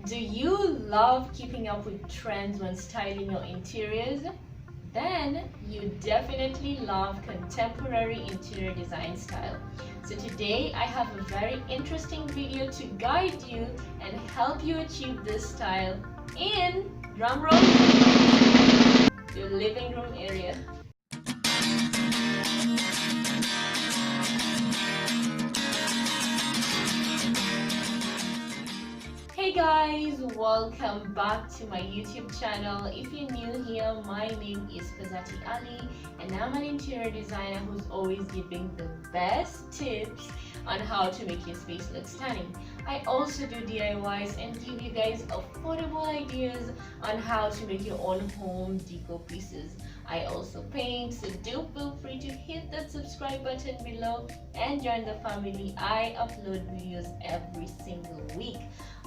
Do you love keeping up with trends when styling your interiors? Then you definitely love contemporary interior design style. So today I have a very interesting video to guide you and help you achieve this style in, drumroll, your living room area. Hey guys, welcome back to my YouTube channel. If you're new here, my name is Faazati Ali and I'm an interior designer who's always giving the best tips on how to make your space look stunning. I also do DIYs and give you guys affordable ideas on how to make your own home decor pieces. I also paint, so do feel free to hit that subscribe button below and join the family. I upload videos every single week.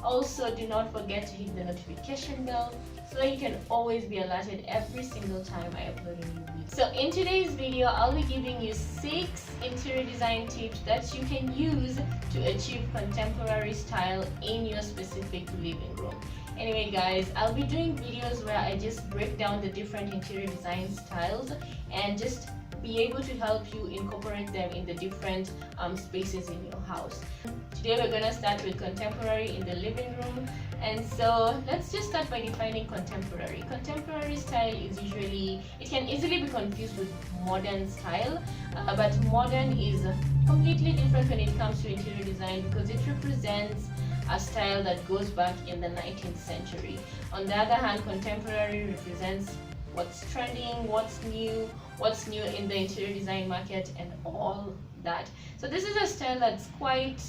Also, do not forget to hit the notification bell so that you can always be alerted every single time I upload a new video. So in today's video, I'll be giving you 6 interior design tips that you can use to achieve contemporary style in your specific living room. Anyway guys, I'll be doing videos where I just break down the different interior design styles and just be able to help you incorporate them in the different spaces in your house. Today we're gonna start with contemporary in the living room, and so let's just start by defining contemporary. Contemporary style is it can easily be confused with modern style, but modern is completely different when it comes to interior design because it represents a style that goes back in the 19th century. On the other hand, contemporary represents what's trending, what's new in the interior design market and all that. So this is a style that's quite,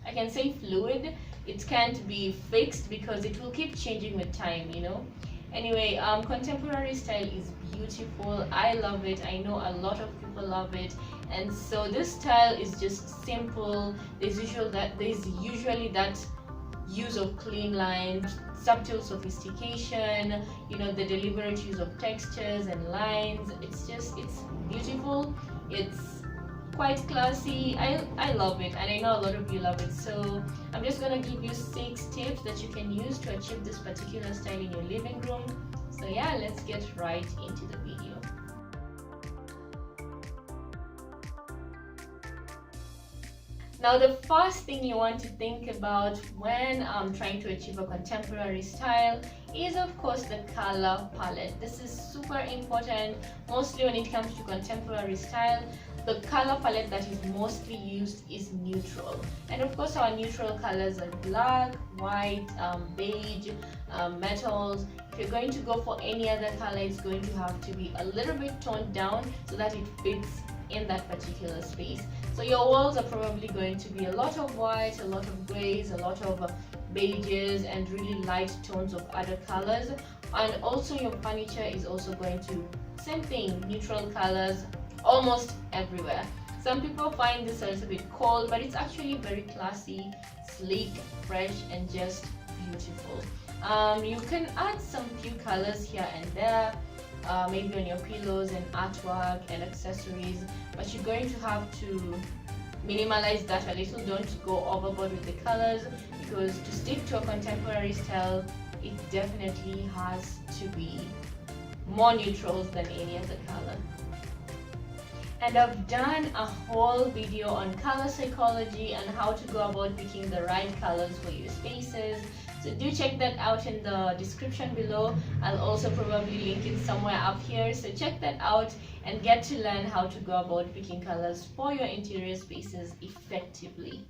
I can say, fluid. It can't be fixed because it will keep changing with time, you know. Anyway, contemporary style is beautiful. I love it. I know a lot of people love it. And so this style is just simple. There's usually that use of clean lines, subtle sophistication, you know, the deliberate use of textures and lines. It's beautiful. It's quite classy. I love it, and I know a lot of you love it. So I'm just gonna give you 6 tips that you can use to achieve this particular style in your living room. So yeah, let's get right into the video. Now, the first thing you want to think about when trying to achieve a contemporary style is, of course, the color palette. This is super important, mostly when it comes to contemporary style. The color palette that is mostly used is neutral, and of course our neutral colors are black, white, beige, metals. If you're going to go for any other color, it's going to have to be a little bit toned down so that it fits in that particular space. So your walls are probably going to be a lot of white, a lot of grays, a lot of beiges, and really light tones of other colors. And also your furniture is also going to, same thing, neutral colors almost everywhere. Some people find this a little bit cold, but it's actually very classy, sleek, fresh, and just beautiful. You can add some few colors here and there, maybe on your pillows and artwork and accessories, but you're going to have to minimalize that a little. Don't go overboard with the colors, because to stick to a contemporary style, it definitely has to be more neutrals than any other color. And I've done a whole video on color psychology and how to go about picking the right colors for your spaces. So do check that out in the description below. I'll also probably link it somewhere up here. So check that out and get to learn how to go about picking colors for your interior spaces effectively.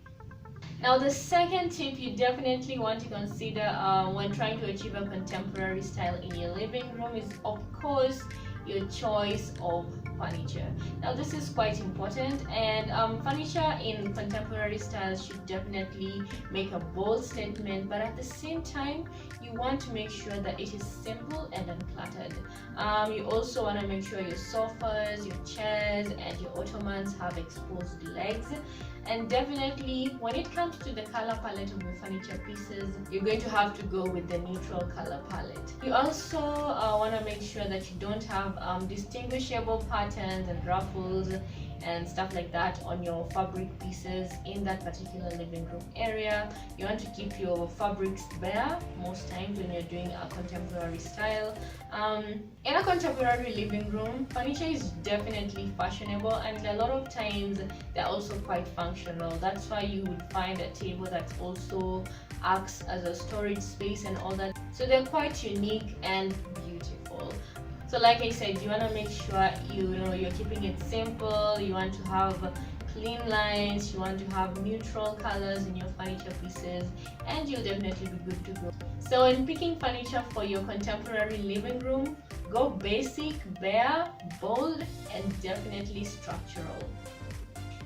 Now, the second tip you definitely want to consider when trying to achieve a contemporary style in your living room is, of course, your choice of furniture. Now, this is quite important, and furniture in contemporary styles should definitely make a bold statement, but at the same time you want to make sure that it is simple and uncluttered. You also want to make sure your sofas, your chairs, and your ottomans have exposed legs. And definitely, when it comes to the color palette of your furniture pieces, you're going to have to go with the neutral color palette. You also want to make sure that you don't have distinguishable patterns and ruffles and stuff like that on your fabric pieces in that particular living room area. You want to keep your fabrics bare most times when you're doing a contemporary style. In a contemporary living room, furniture is definitely fashionable, and a lot of times they're also quite functional. That's why you would find a table that also acts as a storage space and all that. So they're quite unique and beautiful. So like I said, you want to make sure you're keeping it simple. You want to have clean lines, you want to have neutral colors in your furniture pieces, and you'll definitely be good to go. So in picking furniture for your contemporary living room, go basic, bare, bold, and definitely structural.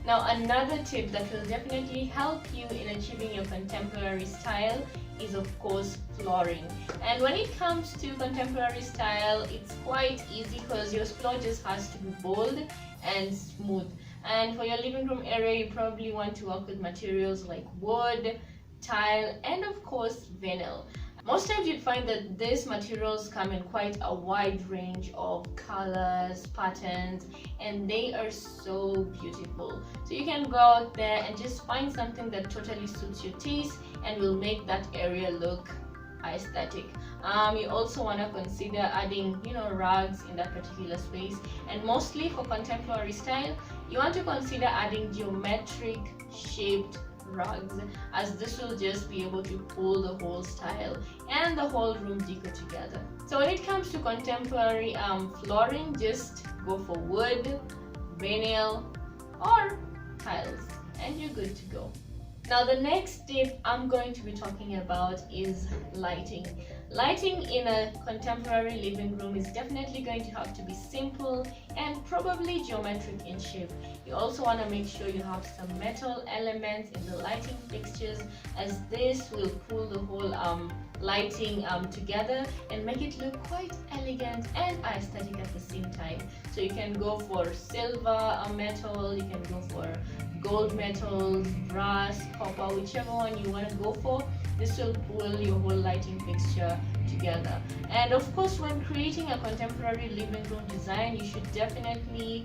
Now another tip that will definitely help you in achieving your contemporary style is of course flooring. And when it comes to contemporary style, it's quite easy because your floor just has to be bold and smooth. And for your living room area, you probably want to work with materials like wood, tile, and of course vinyl. Most times you'd find that these materials come in quite a wide range of colors, patterns, and they are so beautiful. So you can go out there and just find something that totally suits your taste and will make that area look aesthetic. You also want to consider adding rugs in that particular space, and mostly for contemporary style you want to consider adding geometric shaped rugs, as this will just be able to pull the whole style and the whole room decor together. So when it comes to contemporary flooring, just go for wood, vinyl, or tiles and you're good to go. Now the next tip I'm going to be talking about is lighting. Lighting in a contemporary living room is definitely going to have to be simple and probably geometric in shape. You also want to make sure you have some metal elements in the lighting fixtures, as this will pull the whole lighting together and make it look quite elegant and aesthetic at the same time. So you can go for silver metal, you can go for gold metals, brass, copper, whichever one you want to go for. This will pull your whole lighting fixture together. And of course, when creating a contemporary living room design, you should definitely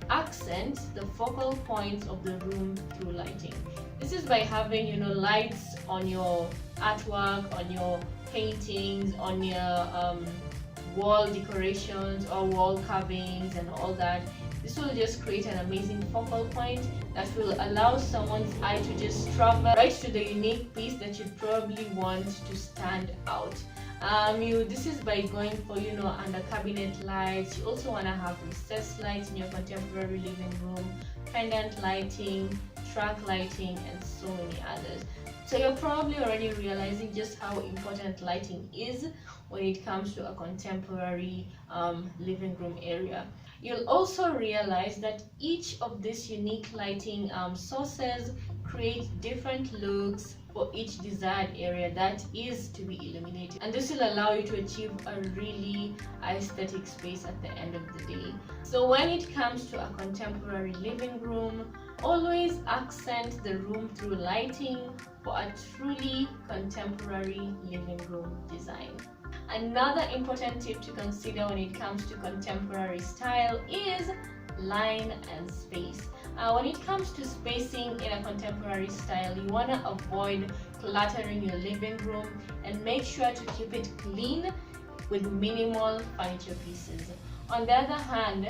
accent the focal points of the room through lighting. This is by having lights on your artwork, on your paintings, on your wall decorations or wall carvings and all that. This will just create an amazing focal point that will allow someone's eye to just travel right to the unique piece that you probably want to stand out. This is by going for under cabinet lights. You also want to have recessed lights in your contemporary living room, pendant lighting, track lighting, and so many others. So you're probably already realizing just how important lighting is when it comes to a contemporary living room area. You'll also realize that each of these unique lighting sources create different looks for each desired area that is to be illuminated, and this will allow you to achieve a really aesthetic space at the end of the day. So when it comes to a contemporary living room, always accent the room through lighting for a truly contemporary living room design. Another important tip to consider when it comes to contemporary style is line and space. When it comes to spacing in a contemporary style, you want to avoid cluttering your living room and make sure to keep it clean with minimal furniture pieces. On the other hand,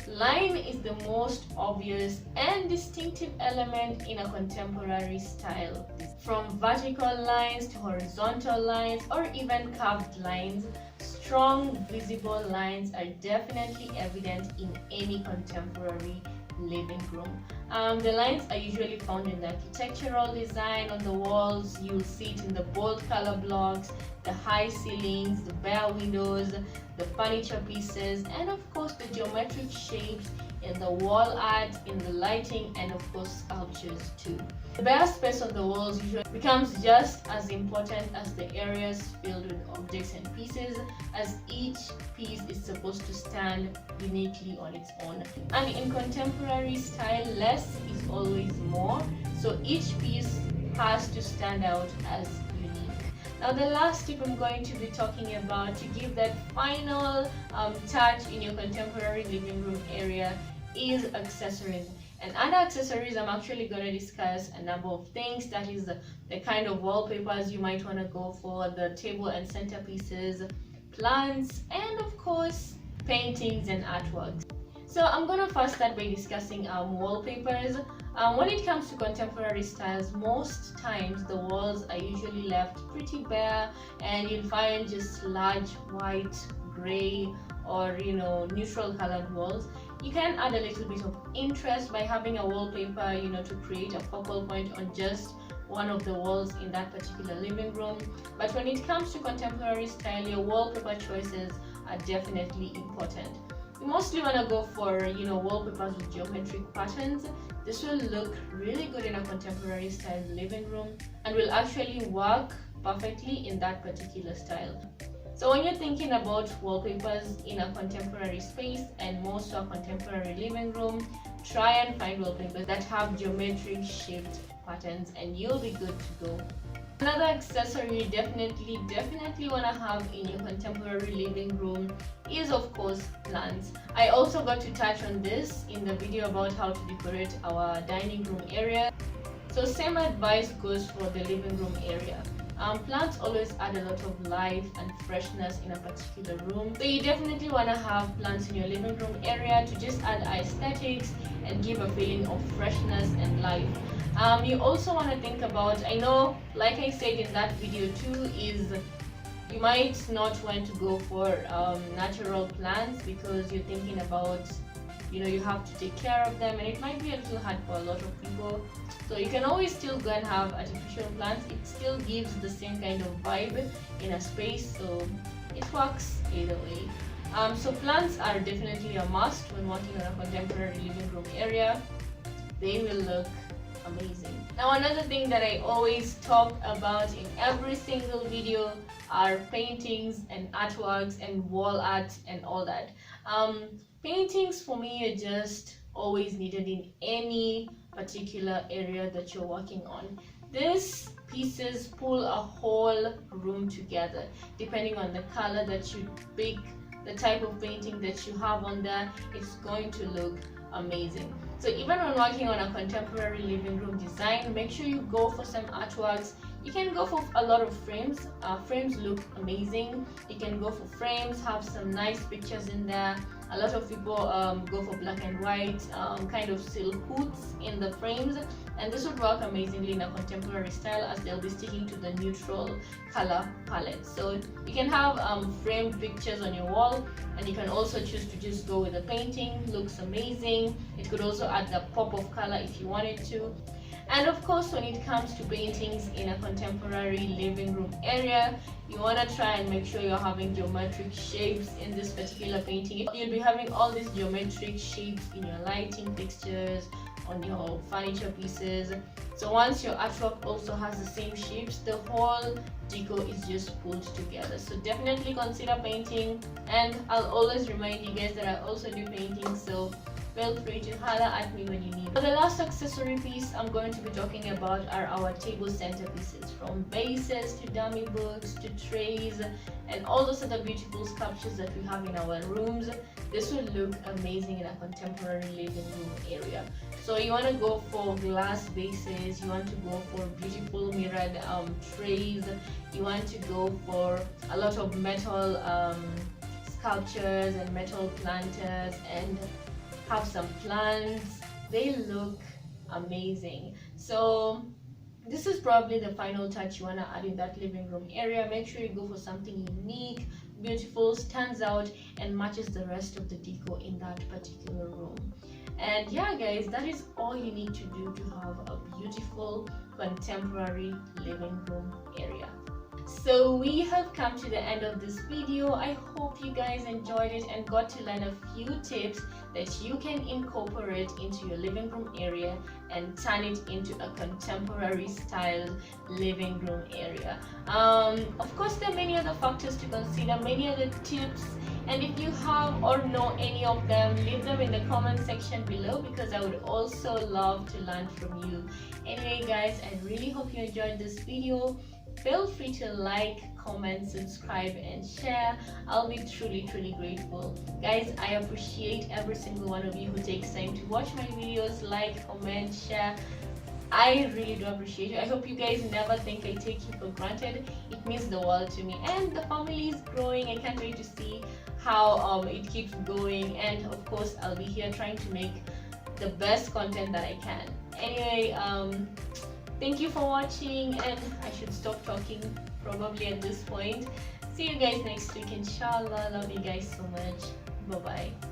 line is the most obvious and distinctive element in a contemporary style. From vertical lines to horizontal lines or even curved lines, strong visible lines are definitely evident in any contemporary living room. The lines are usually found in the architectural design on the walls. You'll see it in the bold color blocks, the high ceilings, the bare windows, the furniture pieces, and of course the geometric shapes in the wall art, in the lighting, and of course sculptures too. The bare space on the walls usually becomes just as important as the areas filled with objects and pieces, as each piece is supposed to stand uniquely on its own. And in contemporary style, less is always more, so each piece has to stand out as unique. Now the last tip I'm going to be talking about to give that final touch in your contemporary living room area is accessories. And under accessories, I'm actually going to discuss a number of things. That is the kind of wallpapers you might want to go for, the table and centerpieces, plants, and of course paintings and artworks. So I'm gonna first start by discussing wallpapers. When it comes to contemporary styles, most times the walls are usually left pretty bare, and you'll find just large white, gray, or neutral colored walls. You can add a little bit of interest by having a wallpaper, to create a focal point on just one of the walls in that particular living room. But when it comes to contemporary style, your wallpaper choices are definitely important. You mostly want to go for wallpapers with geometric patterns. This will look really good in a contemporary style living room and will actually work perfectly in that particular style. So when you're thinking about wallpapers in a contemporary space and more so a contemporary living room, try and find wallpapers that have geometric shaped patterns and you'll be good to go. Another accessory you definitely want to have in your contemporary living room is of course plants. I also got to touch on this in the video about how to decorate our dining room area. So same advice goes for the living room area. Plants always add a lot of life and freshness in a particular room. So you definitely want to have plants in your living room area to just add aesthetics and give a feeling of freshness and life. You also want to think about, I know, like I said in that video too, is you might not want to go for natural plants because you're thinking about, you have to take care of them and it might be a little hard for a lot of people. So you can always still go and have artificial plants. It still gives the same kind of vibe in a space, so it works either way. So plants are definitely a must when working on a contemporary living room area. They will look amazing. Now another thing that I always talk about in every single video are paintings and artworks and wall art and all that. Paintings for me are just always needed in any particular area that you're working on. These pieces pull a whole room together. Depending on the color that you pick, the type of painting that you have on there, it's going to look amazing. So even when working on a contemporary living room design, make sure you go for some artworks. You can go for a lot of frames. Frames look amazing. You can go for frames, have some nice pictures in there. A lot of people go for black and white, kind of silhouettes in the frames, and this would work amazingly in a contemporary style as they'll be sticking to the neutral color palette. So you can have framed pictures on your wall, and you can also choose to just go with a painting. Looks amazing. It could also add the pop of color if you wanted to. And of course, when it comes to paintings in a contemporary living room area, you want to try and make sure you're having geometric shapes in this particular painting. You'll be having all these geometric shapes in your lighting fixtures, on your furniture pieces. So once your artwork also has the same shapes, the whole decor is just pulled together. So definitely consider painting, and I'll always remind you guys that I also do painting, so feel free to holler at me when you need. For the last accessory piece I'm going to be talking about are our table centerpieces, from vases to dummy books to trays and all those other beautiful sculptures that we have in our rooms. This will look amazing in a contemporary living room area. So you want to go for glass vases, you want to go for beautiful mirrored trays, you want to go for a lot of metal sculptures and metal planters, and have some plants. They look amazing. So this is probably the final touch you want to add in that living room area. Make sure you go for something unique, beautiful, stands out, and matches the rest of the decor in that particular room. And yeah guys, that is all you need to do to have a beautiful contemporary living room area. So we have come to the end of this video. I hope you guys enjoyed it and got to learn a few tips that you can incorporate into your living room area and turn it into a contemporary styled living room area. Of course, there are many other factors to consider, many other tips, and if you have or know any of them, leave them in the comment section below, because I would also love to learn from you. Anyway guys, I really hope you enjoyed this video. feel free to like, comment, subscribe, and share. I'll be truly grateful. Guys, I appreciate every single one of you who takes time to watch my videos, like, comment, share. I really do appreciate you. I hope you guys never think I take you for granted. It means the world to me, and the family is growing. I can't wait to see how it keeps going, and of course I'll be here trying to make the best content that I can. Anyway, thank you for watching, and I should stop talking probably at this point. See you guys next week, inshallah. Love you guys so much. Bye bye.